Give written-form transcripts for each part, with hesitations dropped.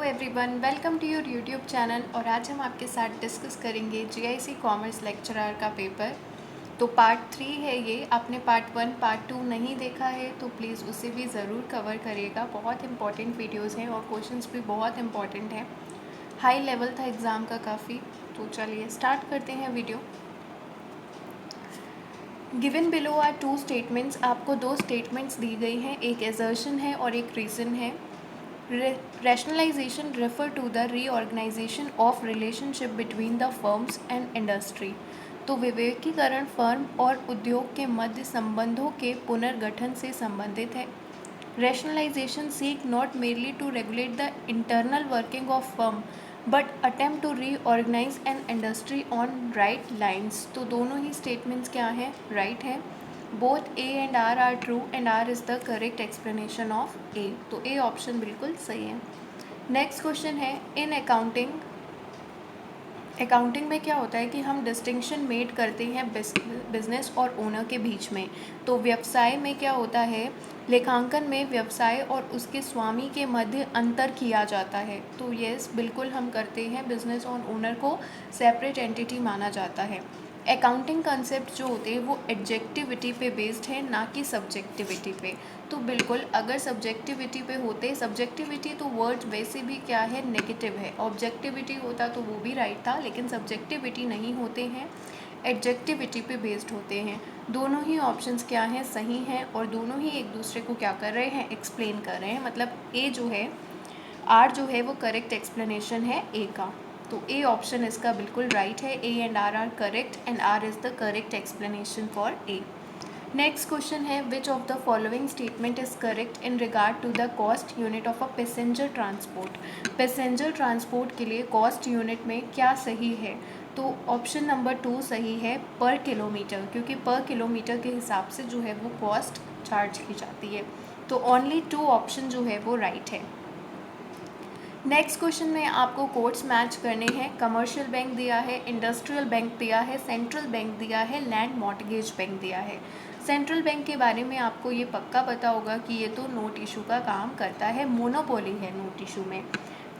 Everyone, welcome to your YouTube channel. और आज हम आपके साथ डिस्कस करेंगे जीआईसी कॉमर्स लेक्चरर का पेपर। तो पार्ट 3 है ये। आपने पार्ट 1 पार्ट 2 नहीं देखा है तो प्लीज़ उसे भी ज़रूर कवर करिएगा। बहुत इंपॉर्टेंट वीडियोस हैं और क्वेश्चंस भी बहुत इंपॉर्टेंट हैं। हाई लेवल था एग्ज़ाम का काफ़ी। तो चलिए स्टार्ट करते हैं video. Given below are two statements. आपको दो स्टेटमेंट्स दी गई हैं, एक एजर्शन है और एक रीज़न है। Rationalization refer to the reorganization of relationship between the firms and industry। तो विवेकीकरण फर्म और उद्योग के मध्य संबंधों के पुनर्गठन से संबंधित है। Rationalization seek not merely to regulate the internal working of firm but attempt to reorganize an industry on right lines। तो दोनों ही statements क्या हैं? right है। Both A and R are true and R is the correct explanation of A. तो A option बिल्कुल सही है। Next question है, इन अकाउंटिंग में क्या होता है कि हम डिस्टिंक्शन मेड करते हैं बिजनेस और ओनर के बीच में। तो व्यवसाय में क्या होता है, लेखांकन में व्यवसाय और उसके स्वामी के मध्य अंतर किया जाता है। तो यस, बिल्कुल हम करते हैं, बिजनेस और ओनर को सेपरेट एंटिटी माना जाता है। अकाउंटिंग कंसेप्ट जो होते हैं वो एडजेक्टिविटी पे बेस्ड है, ना कि सब्जेक्टिविटी पे। तो बिल्कुल अगर सब्जेक्टिविटी पे होते, सब्जेक्टिविटी तो वर्ड वैसे भी क्या है, नेगेटिव है। ऑब्जेक्टिविटी होता तो वो भी राइट था, लेकिन सब्जेक्टिविटी नहीं होते हैं, एडजेक्टिविटी पे बेस्ड होते हैं। दोनों ही ऑप्शंस क्या हैं, सही हैं, और दोनों ही एक दूसरे को क्या कर रहे हैं, एक्सप्लेन कर रहे हैं। मतलब ए जो है, आर जो है वो करेक्ट एक्सप्लेनेशन है ए का। तो ए ऑप्शन इसका बिल्कुल राइट है। A and R are correct and R is the correct explanation for A. Next question है, which of the following statement is correct in regard to the cost unit of a passenger transport. Passenger transport के लिए cost unit में क्या सही है? तो option number 2 सही है, पर किलोमीटर, क्योंकि पर किलोमीटर के हिसाब से जो है वो कॉस्ट चार्ज की जाती है। तो ओनली 2 ऑप्शन जो है वो राइट है। नेक्स्ट क्वेश्चन में आपको कोड्स मैच करने हैं। कमर्शियल बैंक दिया है, इंडस्ट्रियल बैंक दिया है, सेंट्रल बैंक दिया है, लैंड मॉर्टगेज बैंक दिया है। सेंट्रल बैंक के बारे में आपको ये पक्का पता होगा कि ये तो नोट इशू का काम करता है, मोनोपोली है नोट इशू में।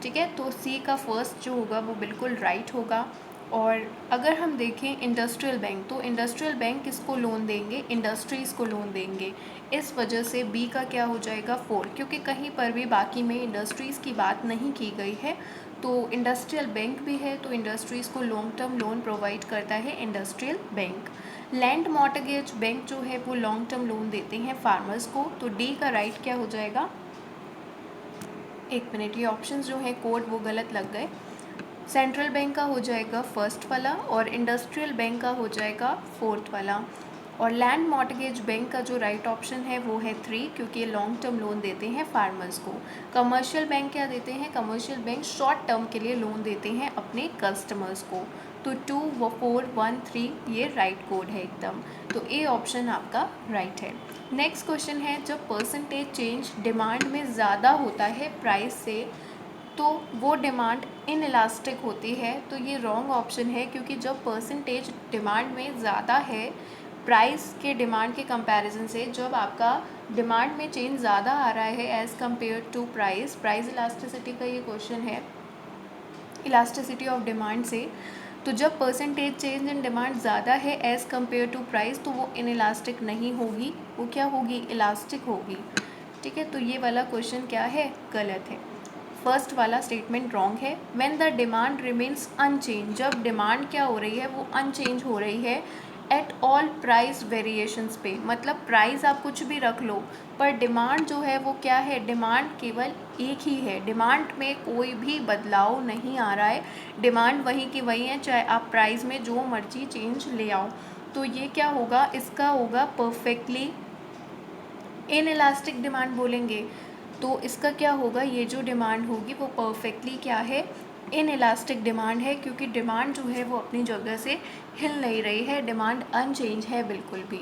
ठीक है, तो सी का फर्स्ट जो होगा वो बिल्कुल राइट होगा। और अगर हम देखें इंडस्ट्रियल बैंक, तो इंडस्ट्रियल बैंक किसको लोन देंगे, इंडस्ट्रीज़ को लोन देंगे। इस वजह से बी का क्या हो जाएगा, 4, क्योंकि कहीं पर भी बाकी में इंडस्ट्रीज़ की बात नहीं की गई है। तो इंडस्ट्रियल बैंक भी है, तो इंडस्ट्रीज़ को लॉन्ग टर्म लोन प्रोवाइड करता है industrial bank. Land mortgage bank जो है वो लॉन्ग टर्म लोन देते हैं फार्मर्स को। तो डी का राइट क्या हो जाएगा, एक मिनट, ये ऑप्शंस जो है कोड वो गलत लग गए। सेंट्रल बैंक का हो जाएगा फर्स्ट वाला और इंडस्ट्रियल बैंक का हो जाएगा फोर्थ वाला। और लैंड मॉर्टगेज बैंक का जो राइट ऑप्शन है वो है 3, क्योंकि ये लॉन्ग टर्म लोन देते हैं फार्मर्स को। कमर्शियल बैंक क्या देते हैं, कमर्शियल बैंक शॉर्ट टर्म के लिए लोन देते हैं अपने कस्टमर्स को। तो 2 4 1 3 ये राइट कोड है एकदम। तो ए ऑप्शन आपका राइट है। नेक्स्ट क्वेश्चन है, जब परसेंटेज चेंज डिमांड में ज़्यादा होता है प्राइस से तो वो डिमांड इनइलास्टिक होती है। तो ये रॉन्ग ऑप्शन है, क्योंकि जब परसेंटेज डिमांड में ज़्यादा है प्राइस के डिमांड के कंपैरिजन से, जब आपका डिमांड में चेंज ज़्यादा आ रहा है as compare to price elasticity का ये क्वेश्चन है, इलास्टिसिटी ऑफ डिमांड से। तो जब परसेंटेज चेंज इन डिमांड ज़्यादा है एज़ कम्पेयर टू प्राइस, तो वो इनइलास्टिक नहीं होगी, वो क्या होगी, इलास्टिक होगी। ठीक है, तो ये वाला क्वेश्चन क्या है, गलत है। फर्स्ट वाला स्टेटमेंट रॉन्ग है। When the demand remains unchange, जब डिमांड क्या हो रही है, वो अनचेंज हो रही है एट ऑल प्राइस वेरिएशंस पे। मतलब प्राइस आप कुछ भी रख लो, पर डिमांड जो है वो क्या है, डिमांड केवल एक ही है, डिमांड में कोई भी बदलाव नहीं आ रहा है, डिमांड वहीं की वहीं है, चाहे आप प्राइस में जो मर्जी चेंज ले आओ। तो ये क्या होगा, इसका होगा परफेक्टली इनइलास्टिक डिमांड बोलेंगे। तो इसका क्या होगा, ये जो डिमांड होगी वो परफेक्टली क्या है, इनइलास्टिक डिमांड है, क्योंकि डिमांड जो है वो अपनी जगह से हिल नहीं रही है, डिमांड अनचेंज है बिल्कुल भी।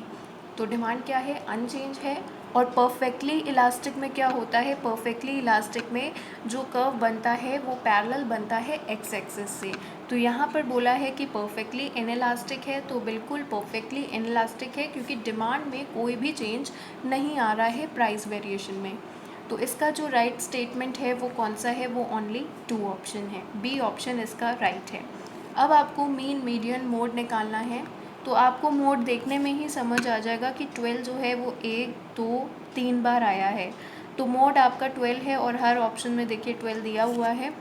तो डिमांड क्या है, अनचेंज है। और परफेक्टली इलास्टिक में क्या होता है, परफेक्टली इलास्टिक में जो कर्व बनता है वो पैरेलल बनता है एक्स एक्सिस से। तो यहाँ पर बोला है कि परफेक्टली इनइलास्टिक है, तो बिल्कुल परफेक्टली इनइलास्टिक है, क्योंकि डिमांड में कोई भी चेंज नहीं आ रहा है प्राइस वेरिएशन में। तो इसका जो राइट स्टेटमेंट है वो कौन सा है, वो ओनली 2 ऑप्शन है, बी ऑप्शन इसका राइट है। अब आपको मीन, मीडियन, मोड निकालना है। तो आपको मोड देखने में ही समझ आ जाएगा कि 12 जो है वो 1 2 3 बार आया है। तो मोड आपका 12 है और हर ऑप्शन में देखिए 12 दिया हुआ है।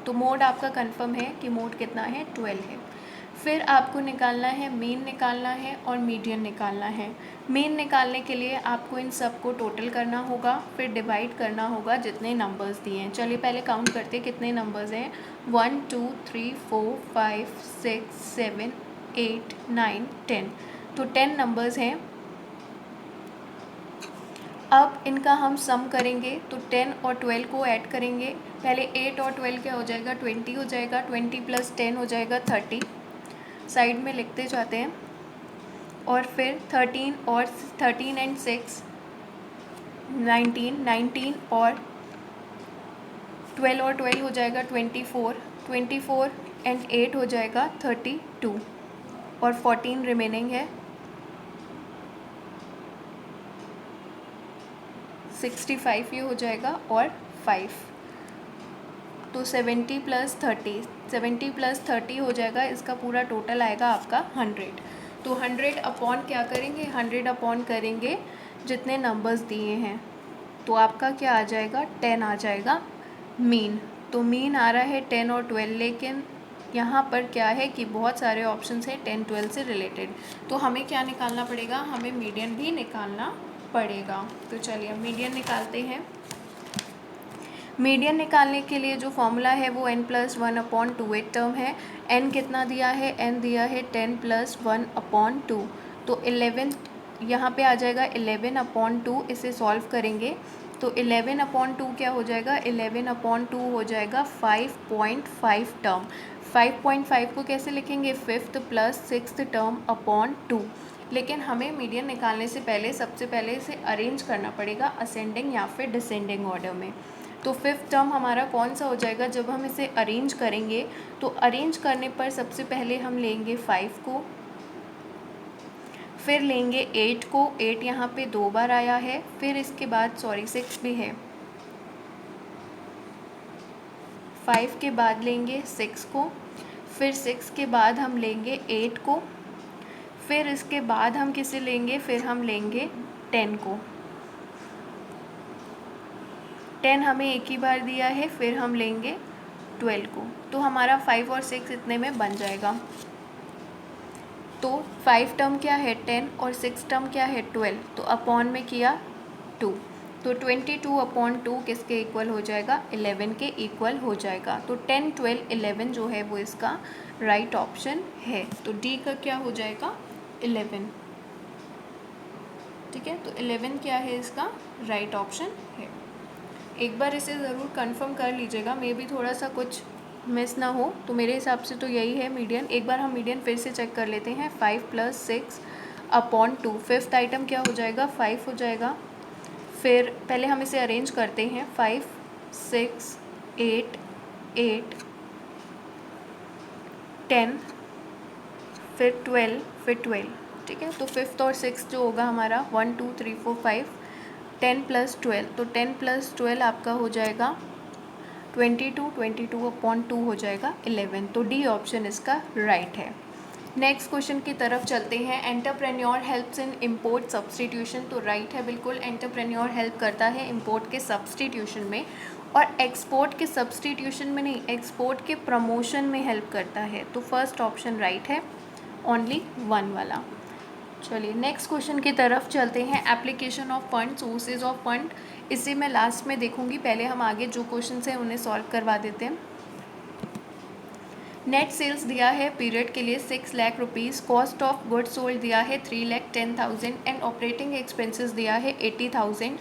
तो मोड आपका कंफर्म है कि मोड कितना है, 12 है। फिर आपको निकालना है, मीन निकालना है और मीडियन निकालना है। मीन निकालने के लिए आपको इन सब को टोटल करना होगा, फिर डिवाइड करना होगा जितने नंबर्स दिए हैं। चलिए पहले काउंट करते हैं कितने नंबर्स हैं। 1 2 3 4 5 6 7 8 9 10। तो 10 नंबर्स हैं। अब इनका हम सम करेंगे तो 10 और 12 को ऐड करेंगे। पहले 8 और 12 क्या हो जाएगा, 20 हो जाएगा। 20 + 10 हो जाएगा 30। साइड में लिखते जाते हैं। और फिर 13 और 13 एंड 6 19, 19 और 12 और 12 हो जाएगा 24, 24 एंड 8 हो जाएगा 32 और 14 रिमेनिंग है 65 ये हो जाएगा और 5। तो 70 + 30, 70 + 30 हो जाएगा, इसका पूरा टोटल आएगा आपका 100। तो 100 अपॉन क्या करेंगे, 100 अपॉन करेंगे जितने नंबर्स दिए हैं। तो आपका क्या आ जाएगा, 10 आ जाएगा मीन। तो मीन आ रहा है 10 और 12, लेकिन यहाँ पर क्या है कि बहुत सारे ऑप्शंस हैं 10 12 से रिलेटेड। तो हमें क्या निकालना पड़ेगा, हमें मीडियन भी निकालना पड़ेगा। तो चलिए मीडियन निकालते हैं। मीडियन निकालने के लिए जो फॉर्मूला है वो n+1/2 टर्म है। n कितना दिया है, n दिया है 10 + 1/2। तो 11 यहाँ पे आ जाएगा 11/2। इसे सॉल्व करेंगे तो 11/2 क्या हो जाएगा, 11/2 हो जाएगा 5.5 टर्म। 5.5 को कैसे लिखेंगे, 5th + 6th टर्म अपॉन 2। लेकिन हमें मीडियन निकालने से पहले सबसे पहले इसे अरेंज करना पड़ेगा असेंडिंग या फिर डिसेंडिंग ऑर्डर में। तो 5th टर्म हमारा कौन सा हो जाएगा, जब हम इसे अरेंज करेंगे तो अरेंज करने पर सबसे पहले हम लेंगे 5 को, फिर लेंगे 8 को। 8 यहाँ पे 2 बार आया है। फिर इसके बाद 6 भी है। 5 के बाद लेंगे 6 को, फिर 6 के बाद हम लेंगे 8 को, फिर इसके बाद हम किसे लेंगे, फिर हम लेंगे 10 को। 10 हमें एक ही बार दिया है, फिर हम लेंगे 12 को। तो हमारा 5 और 6 इतने में बन जाएगा। तो 5 टर्म क्या है 10 और 6 टर्म क्या है 12। तो अपॉन में किया 2। तो 22/2 किसके इक्वल हो जाएगा, 11 के इक्वल हो जाएगा। तो 10 12 11 जो है वो इसका राइट ऑप्शन है। तो डी का क्या हो जाएगा, 11। ठीक है, तो 11 क्या है इसका राइट ऑप्शन है। एक बार इसे ज़रूर कंफर्म कर लीजिएगा, मे भी थोड़ा सा कुछ मिस ना हो। तो मेरे हिसाब से तो यही है मीडियन। एक बार हम मीडियन फिर से चेक कर लेते हैं। 5 + 6/2। 5th आइटम क्या हो जाएगा, 5 हो जाएगा। फिर पहले हम इसे अरेंज करते हैं। 5 6 8 8 10 फिर 12 फिर 12। ठीक है, तो 5th और 6th जो होगा हमारा 1 2 3 4 5 10 + 12। तो 10 + 12 आपका हो जाएगा 22, 22/2 हो जाएगा 11। तो डी ऑप्शन इसका राइट है। नेक्स्ट क्वेश्चन की तरफ चलते हैं। Entrepreneur helps in import substitution. तो राइट है बिल्कुल, एंटरप्रेन्योर हेल्प करता है इम्पोर्ट के सब्सटीट्यूशन में, और एक्सपोर्ट के सब्सटीट्यूशन में नहीं, एक्सपोर्ट के प्रमोशन में हेल्प करता है। तो फर्स्ट ऑप्शन राइट है, ओनली 1 वाला। चलिए नेक्स्ट क्वेश्चन की तरफ चलते हैं। Application of fund, sources of fund, इसे मैं लास्ट में देखूंगी। पहले हम आगे जो क्वेश्चन हैं उन्हें सॉल्व करवा देते हैं। नेट सेल्स दिया है पीरियड के लिए 6 lakh rupees. Cost of goods sold दिया है 3,10,000 एंड ऑपरेटिंग एक्सपेंसेस दिया है 80,000।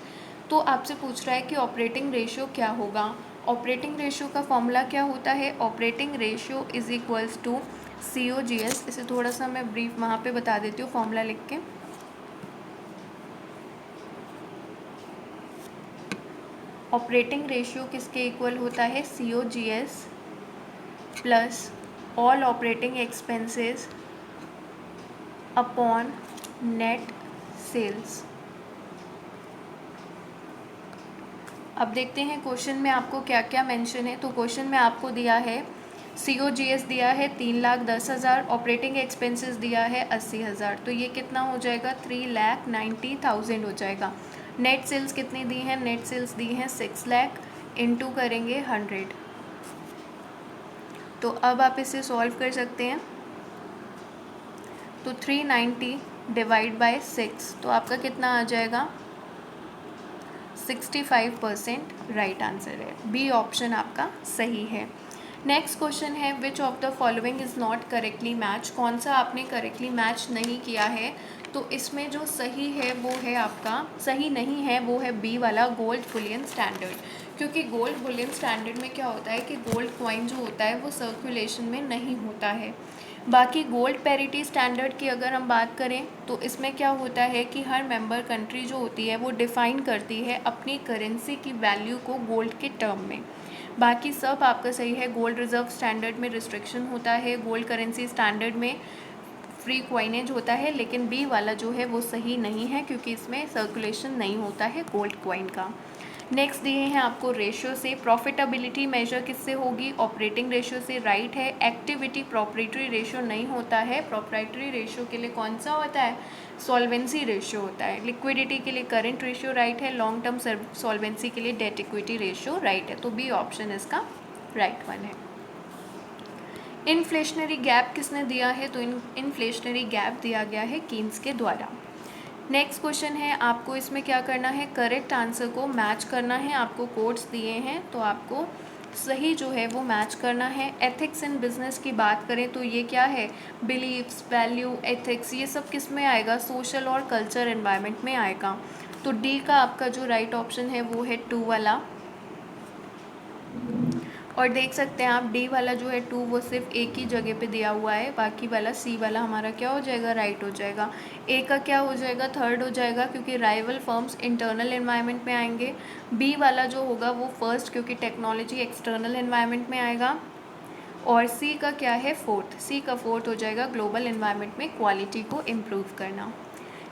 तो आपसे पूछ रहा है कि ऑपरेटिंग रेशियो क्या होगा। ऑपरेटिंग रेशियो का फॉर्मूला क्या होता है, operating ratio is equals to COGS। इसे थोड़ा सा मैं ब्रीफ वहाँ पे बता देती हूँ फॉर्मूला लिख के। ऑपरेटिंग रेशियो किसके इक्वल होता है, COGS plus all operating expenses upon net sales. अब देखते हैं क्वेश्चन में आपको क्या क्या मेंशन है। तो क्वेश्चन में आपको दिया है COGS दिया है 3,10,000, ऑपरेटिंग एक्सपेंसेस दिया है 80,000, तो ये कितना हो जाएगा 3,90,000 हो जाएगा। नेट सेल्स कितनी दी हैं, नेट सेल्स दी हैं 6 लाख, इंटू करेंगे 100। तो अब आप इसे सॉल्व कर सकते हैं। तो 390 डिवाइड बाय 6, तो आपका कितना आ जाएगा 65% राइट आंसर है, बी ऑप्शन आपका सही है। नेक्स्ट क्वेश्चन है which of the following is not correctly match, कौन सा आपने करेक्टली मैच नहीं किया है। तो इसमें जो सही है वो है आपका, सही नहीं है वो है बी वाला गोल्ड बुलियन स्टैंडर्ड, क्योंकि गोल्ड बुलियन स्टैंडर्ड में क्या होता है कि गोल्ड कॉइन जो होता है वो सर्कुलेशन में नहीं होता है। बाकी गोल्ड पैरिटी स्टैंडर्ड की अगर हम बात करें तो इसमें क्या होता है कि हर मेंबर कंट्री जो होती है वो डिफ़ाइन करती है अपनी करेंसी की वैल्यू को गोल्ड के टर्म में। बाकी सब आपका सही है। गोल्ड रिजर्व स्टैंडर्ड में रिस्ट्रिक्शन होता है, गोल्ड करेंसी स्टैंडर्ड में फ्री क्वाइनेज होता है, लेकिन बी वाला जो है वो सही नहीं है क्योंकि इसमें सर्कुलेशन नहीं होता है गोल्ड कॉइन का। नेक्स्ट दिए हैं आपको रेशियो से, प्रॉफिटेबिलिटी मेजर किससे होगी, ऑपरेटिंग रेशियो से, राइट है। एक्टिविटी प्रॉपरेटरी रेशियो नहीं होता है, प्रॉपरेटरी रेशियो के लिए कौन सा होता है, सॉल्वेंसी रेशियो होता है। लिक्विडिटी के लिए करंट रेशियो राइट है, लॉन्ग टर्म सॉल्वेंसी के लिए डेट इक्विटी रेशियो राइट है, तो बी ऑप्शन इसका राइट वन है। इन्फ्लेशनरी गैप किसने दिया है, तो इन्फ्लेशनरी गैप दिया गया है कीन्स के द्वारा। नेक्स्ट क्वेश्चन है आपको इसमें क्या करना है, करेक्ट आंसर को मैच करना है। आपको कोड्स दिए हैं तो आपको सही जो है वो मैच करना है। एथिक्स इन बिजनेस की बात करें तो ये क्या है, बिलीव्स, वैल्यू, एथिक्स, ये सब किस में आएगा, सोशल और कल्चर एनवायरनमेंट में आएगा। तो डी का आपका जो राइट ऑप्शन है वो है 2 वाला। और देख सकते हैं आप डी वाला जो है 2 वो सिर्फ एक ही जगह पे दिया हुआ है, बाकी वाला सी वाला हमारा क्या हो जाएगा, राइट हो जाएगा। ए का क्या हो जाएगा, थर्ड हो जाएगा क्योंकि राइवल फर्म्स इंटरनल एनवायरनमेंट में आएंगे। बी वाला जो होगा वो फर्स्ट क्योंकि टेक्नोलॉजी एक्सटर्नल एनवायरनमेंट में आएगा। और सी का क्या है, फोर्थ, सी का फोर्थ हो जाएगा ग्लोबल एनवायरनमेंट में क्वालिटी को इम्प्रूव करना।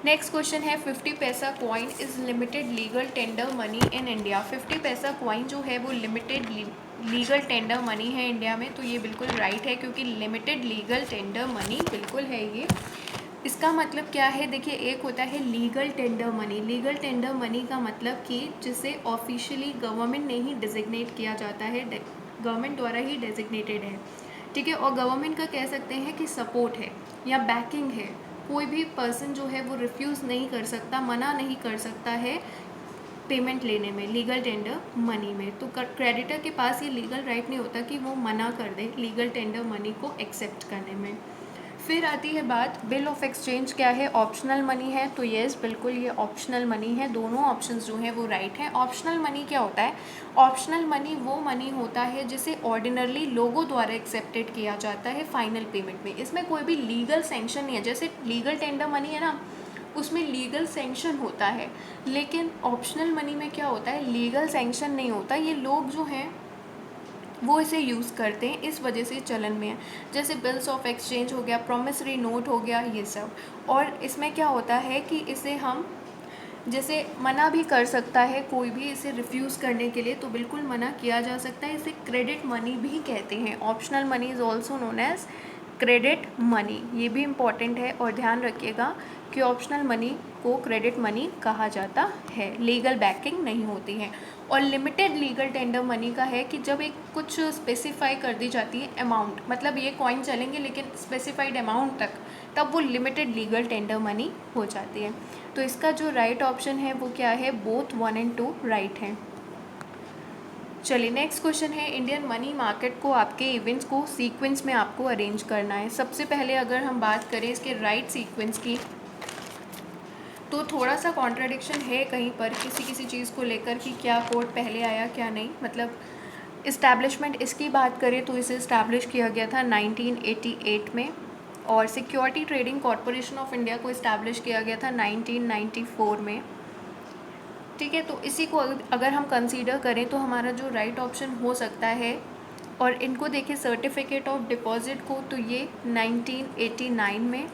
नेक्स्ट क्वेश्चन है 50 पैसा coin is limited legal tender money in India. 50 पैसा कॉइन जो है वो लिमिटेड लीगल टेंडर मनी है इंडिया में, तो ये बिल्कुल राइट है क्योंकि लिमिटेड लीगल टेंडर मनी बिल्कुल है ये। इसका मतलब क्या है, देखिए एक होता है legal tender money, legal tender money का मतलब कि जिसे ऑफिशियली गवर्नमेंट ने ही डिजिग्नेट किया जाता है, गवर्नमेंट द्वारा ही डेजिग्नेटेड है, ठीक है। और गवर्नमेंट का कह सकते हैं कि सपोर्ट है या बैकिंग है, कोई भी पर्सन जो है वो रिफ्यूज़ नहीं कर सकता, मना नहीं कर सकता है पेमेंट लेने में, लीगल टेंडर मनी में। तो क्रेडिटर के पास ये लीगल राइट नहीं होता कि वो मना कर दे लीगल टेंडर मनी को एक्सेप्ट करने में। फिर आती है बात बिल ऑफ एक्सचेंज क्या है, ऑप्शनल मनी है, तो येस बिल्कुल ये ऑप्शनल मनी है, दोनों ऑप्शंस जो हैं वो राइट हैं। ऑप्शनल मनी क्या होता है, ऑप्शनल मनी वो मनी होता है जिसे ऑर्डिनरली लोगों द्वारा एक्सेप्टेड किया जाता है फाइनल पेमेंट में, इसमें कोई भी लीगल सेंक्शन नहीं है। जैसे लीगल टेंडर मनी है ना, उसमें लीगल सेंक्शन होता है, लेकिन ऑप्शनल मनी में क्या होता है, लीगल सेंक्शन नहीं होता, ये लोग जो हैं वो इसे यूज़ करते हैं, इस वजह से चलन में है। जैसे बिल्स ऑफ एक्सचेंज हो गया, प्रॉमिसरी नोट हो गया, ये सब। और इसमें क्या होता है कि इसे हम जैसे मना भी कर सकता है कोई भी इसे रिफ्यूज़ करने के लिए, तो बिल्कुल मना किया जा सकता है, इसे क्रेडिट मनी भी कहते हैं। Optional money is also known as credit money, ये भी इम्पॉर्टेंट है और ध्यान रखिएगा कि ऑप्शनल मनी को क्रेडिट मनी कहा जाता है, लीगल बैकिंग नहीं होती है। और लिमिटेड लीगल टेंडर मनी का है कि जब एक कुछ स्पेसिफाई कर दी जाती है अमाउंट, मतलब ये कॉइन चलेंगे लेकिन स्पेसिफाइड अमाउंट तक, तब वो लिमिटेड लीगल टेंडर मनी हो जाती है। तो इसका जो राइट ऑप्शन है वो क्या है, बोथ 1 और 2 राइट हैं। चलिए नेक्स्ट क्वेश्चन है, इंडियन मनी मार्केट को आपके इवेंट्स को सीक्वेंस में आपको अरेंज करना है। सबसे पहले अगर हम बात करें इसके राइट सीक्वेंस की, तो थोड़ा सा कॉन्ट्राडिक्शन है कहीं पर किसी किसी चीज़ को लेकर कि क्या कोड पहले आया क्या नहीं। मतलब इस्टेब्लिशमेंट इसकी बात करें तो इसे इस्टेब्लिश किया गया था 1988 में, और security trading corporation of India को इस्टेब्लिश किया गया था 1994 में, ठीक है। तो इसी को अगर हम कंसीडर करें तो हमारा जो राइट ऑप्शन हो सकता है, और इनको देखिए सर्टिफिकेट ऑफ डिपॉजिट को, तो ये 1989 में,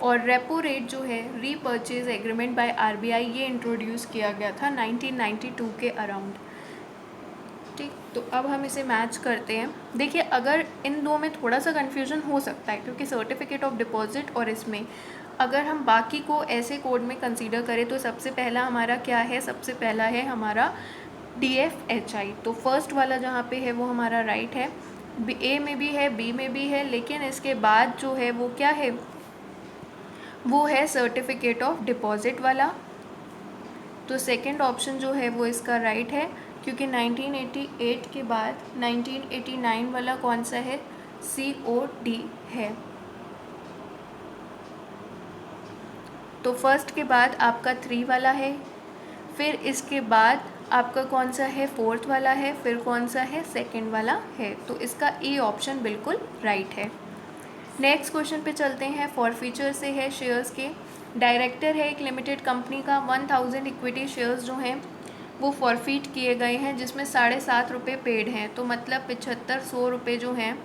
और रेपो रेट जो है रीपर्चेज एग्रीमेंट बाय आरबीआई, ये इंट्रोड्यूस किया गया था 1992 के अराउंड। ठीक, तो अब हम इसे मैच करते हैं। देखिए, अगर इन दो में थोड़ा सा कन्फ्यूजन हो सकता है, क्योंकि सर्टिफिकेट ऑफ डिपॉजिट और इसमें अगर हम बाकी को ऐसे कोड में कंसीडर करें तो सबसे पहला हमारा क्या है, सबसे पहला है हमारा DFHI। तो फर्स्ट वाला जहाँ पे है वो हमारा राइट है, ए में भी है, बी में भी है, लेकिन इसके बाद जो है वो क्या है, वो है सर्टिफिकेट ऑफ डिपॉजिट वाला। तो सेकंड ऑप्शन जो है वो इसका राइट है, क्योंकि 1988 के बाद 1989 वाला कौन सा है, COD है। तो फर्स्ट के बाद आपका 3 वाला है, फिर इसके बाद आपका कौन सा है, फोर्थ वाला है, फिर कौन सा है, सेकंड वाला है। तो इसका ए ऑप्शन बिल्कुल राइट है। नेक्स्ट क्वेश्चन पे चलते हैं। फॉरफीचर से है शेयर्स के। डायरेक्टर है एक लिमिटेड कंपनी का, 1000 इक्विटी शेयर्स जो हैं वो फॉरफीट किए गए हैं, जिसमें 7.5 रुपये पेड हैं। तो मतलब 7500 रुपये जो हैं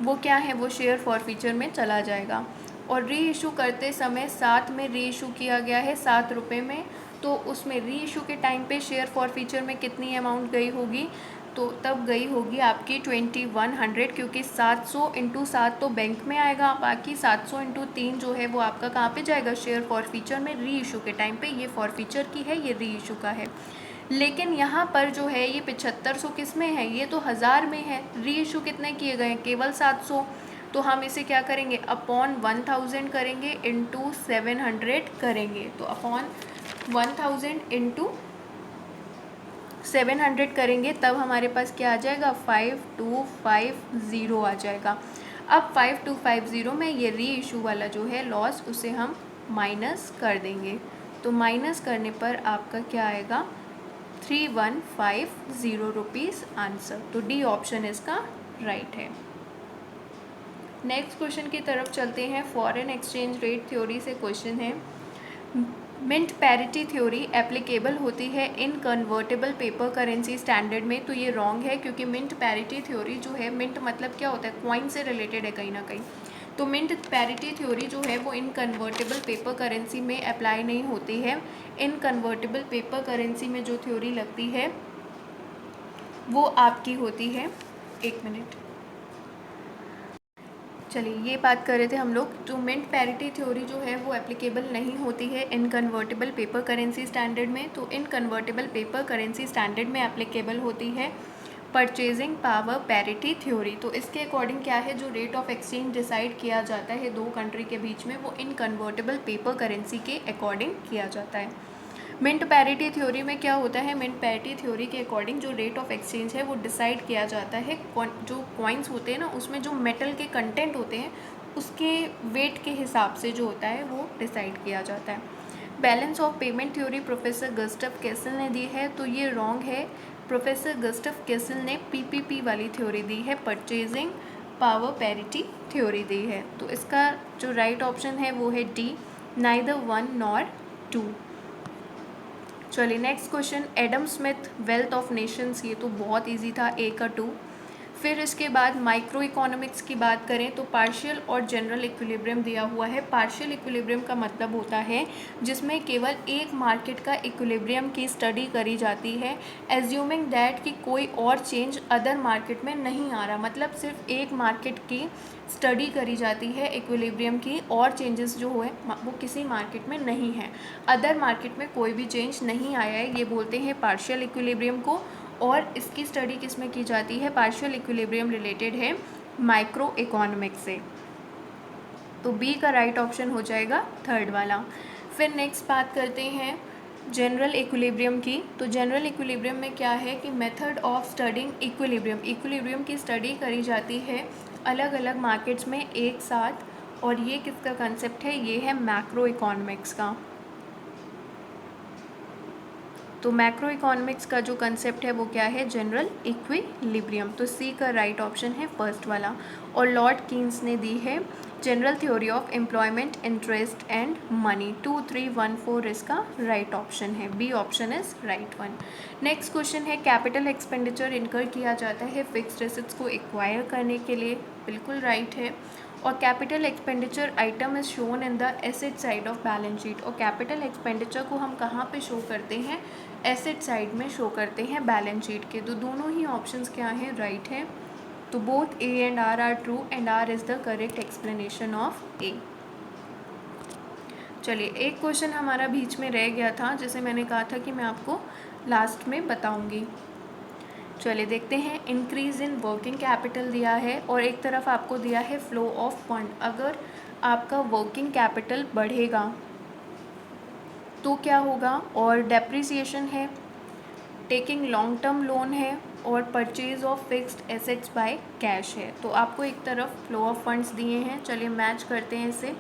वो क्या है, वो शेयर फॉरफीचर में चला जाएगा। और री इशू करते समय 7 में री इशू किया गया है 7 रुपये में, तो उसमें री इशू के टाइम पे शेयर फॉरफीचर में कितनी अमाउंट गई होगी, तो तब गई होगी आपकी 2100, क्योंकि 700 इंटू 7 तो बैंक में आएगा, बाकी 700 इंटू 3 जो है वो आपका कहाँ पे जाएगा, शेयर फॉरफीचर में री इशू के टाइम पे। ये फॉरफीचर की है, ये री इशू का है। लेकिन यहाँ पर जो है ये 7500 किस में है, ये तो 1000 में है। री इशू कितने किए गए हैं, केवल 700। तो हम इसे क्या करेंगे, अपॉन 1000 करेंगे, इंटू 700 करेंगे। तो अपॉन 1000 इंटू 700 करेंगे, तब हमारे पास क्या आ जाएगा, 5250 आ जाएगा। अब 5250 में ये री इशू वाला जो है लॉस, उसे हम माइनस कर देंगे। तो माइनस करने पर आपका क्या आएगा, 3150 रुपीज़ आंसर। तो डी ऑप्शन इसका राइट है। नेक्स्ट क्वेश्चन की तरफ चलते हैं। फॉरेन एक्सचेंज रेट थ्योरी से क्वेश्चन है। मिंट पैरिटी थ्योरी एप्लीकेबल होती है इन कन्वर्टेबल पेपर करेंसी स्टैंडर्ड में। तो ये रॉन्ग है, क्योंकि मिंट पैरिटी थ्योरी जो है, मिंट मतलब क्या होता है, कॉइन से रिलेटेड है कहीं ना कहीं। तो मिंट पैरिटी थ्योरी जो है वो इन कन्वर्टेबल पेपर करेंसी में अप्लाई नहीं होती है। इन कन्वर्टेबल पेपर करेंसी में जो थ्योरी लगती है वो आपकी होती है, एक मिनट, चलिए ये बात कर रहे थे हम लोग। तो मिंट पैरिटी थ्योरी जो है वो एप्लीकेबल नहीं होती है इन कन्वर्टेबल पेपर करेंसी स्टैंडर्ड में। तो इन कन्वर्टेबल पेपर करेंसी स्टैंडर्ड में एप्लीकेबल होती है परचेजिंग पावर पैरिटी थ्योरी। तो इसके अकॉर्डिंग क्या है, जो रेट ऑफ एक्सचेंज डिसाइड किया जाता है दो कंट्री के बीच में, वो इन कन्वर्टेबल पेपर करेंसी के अकॉर्डिंग किया जाता है। मिंट पैरिटी थ्योरी में क्या होता है, मिंट पैरिटी थ्योरी के अकॉर्डिंग जो रेट ऑफ एक्सचेंज है वो डिसाइड किया जाता है, जो कॉइन्स होते हैं ना उसमें जो मेटल के कंटेंट होते हैं उसके वेट के हिसाब से जो होता है वो डिसाइड किया जाता है। Balance of payment theory professor Gustav Cassel ने दी है, तो ये रॉन्ग है। प्रोफेसर गस्टफ कैसल ने PPP वाली थ्योरी दी है, परचेजिंग पावर पैरिटी थ्योरी दी है। तो इसका जो राइट ऑप्शन है वो है डी, नाइदर 1 नॉर 2। चलिए next question, Adam Smith wealth of Nations, ये तो बहुत इजी था, ए का 2। फिर इसके बाद माइक्रो इकोनॉमिक्स की बात करें तो पार्शियल और जनरल इक्विलिब्रियम दिया हुआ है। पार्शियल इक्विलिब्रियम का मतलब होता है जिसमें केवल एक मार्केट का इक्विलिब्रियम की स्टडी करी जाती है, एज्यूमिंग दैट कि कोई और चेंज अदर मार्केट में नहीं आ रहा। मतलब सिर्फ एक मार्केट की स्टडी करी जाती है इक्विलिब्रियम की, और चेंजेस जो हुए वो किसी मार्केट में नहीं है, अदर मार्केट में कोई भी चेंज नहीं आया है, ये बोलते हैं पार्शियल इक्विलिब्रियम को। और इसकी स्टडी किस में की जाती है, पार्शियल इक्विलिब्रियम रिलेटेड है माइक्रो इकोनॉमिक्स से। तो बी का राइट ऑप्शन हो जाएगा थर्ड वाला। फिर नेक्स्ट बात करते हैं जनरल इक्विलिब्रियम की। तो जनरल इक्विलिब्रियम में क्या है कि method of studying equilibrium, equilibrium की स्टडी करी जाती है अलग अलग मार्केट्स में एक साथ, और ये किसका कंसेप्ट है, ये है मैक्रो इकोनॉमिक्स का। तो मैक्रो इकोनॉमिक्स का जो कंसेप्ट है वो क्या है, जनरल इक्विलिब्रियम। तो सी का राइट ऑप्शन है फर्स्ट वाला। और लॉर्ड कीन्स ने दी है general theory of employment, interest and money. 2, 3, 1, 4 इसका राइट ऑप्शन है, B option is right one. Next question है, कैपिटल एक्सपेंडिचर इनकर किया जाता है फिक्स्ड एसेट्स को एक्वायर करने के लिए, बिल्कुल राइट है। और capital expenditure item is shown in the asset side of balance sheet. और कैपिटल एक्सपेंडिचर को हम कहाँ पे शो करते हैं, एसेट साइड में शो करते हैं बैलेंस शीट के। तो दोनों ही ऑप्शंस क्या हैं, राइट है। तो both A and R true and R is the correct explanation of A. चलिए एक क्वेश्चन हमारा बीच में रह गया था, जैसे मैंने कहा था कि मैं आपको लास्ट में बताऊंगी। चलिए देखते हैं। इंक्रीज इन वर्किंग कैपिटल दिया है और एक तरफ आपको दिया है फ्लो ऑफ फंड। अगर आपका वर्किंग कैपिटल बढ़ेगा तो क्या होगा, और डेप्रिसिएशन है, टेकिंग लॉन्ग टर्म लोन है, और purchase of fixed assets by cash है। तो आपको एक तरफ फ्लो ऑफ फंड्स दिए हैं, चलिए मैच करते हैं इसे।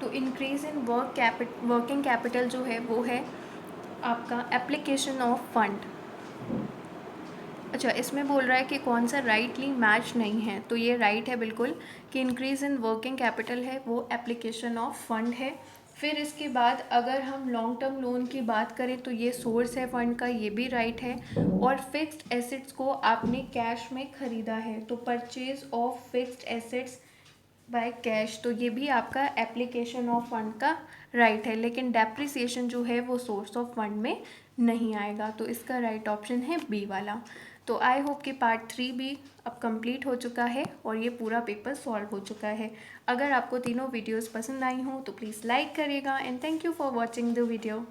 तो इंक्रीज इन वर्किंग कैपिटल जो है वो है आपका एप्लीकेशन ऑफ फंड। अच्छा, इसमें बोल रहा है कि कौन सा राइटली मैच नहीं है, तो ये राइट है बिल्कुल कि इंक्रीज इन वर्किंग कैपिटल है वो एप्लीकेशन ऑफ फंड है। फिर इसके बाद अगर हम लॉन्ग टर्म लोन की बात करें तो ये सोर्स है फंड का, ये भी राइट है। और फिक्स्ड एसेट्स को आपने कैश में ख़रीदा है तो purchase of fixed assets by cash, तो ये भी आपका एप्लीकेशन ऑफ फंड का राइट है। लेकिन डेप्रिसिएशन जो है वो सोर्स ऑफ फंड में नहीं आएगा, तो इसका राइट ऑप्शन है बी वाला। तो आई होप कि पार्ट 3 भी अब कंप्लीट हो चुका है और ये पूरा पेपर सॉल्व हो चुका है। अगर आपको तीनों वीडियोस पसंद आई हों तो प्लीज़ लाइक करिएगा and thank you for watching the video.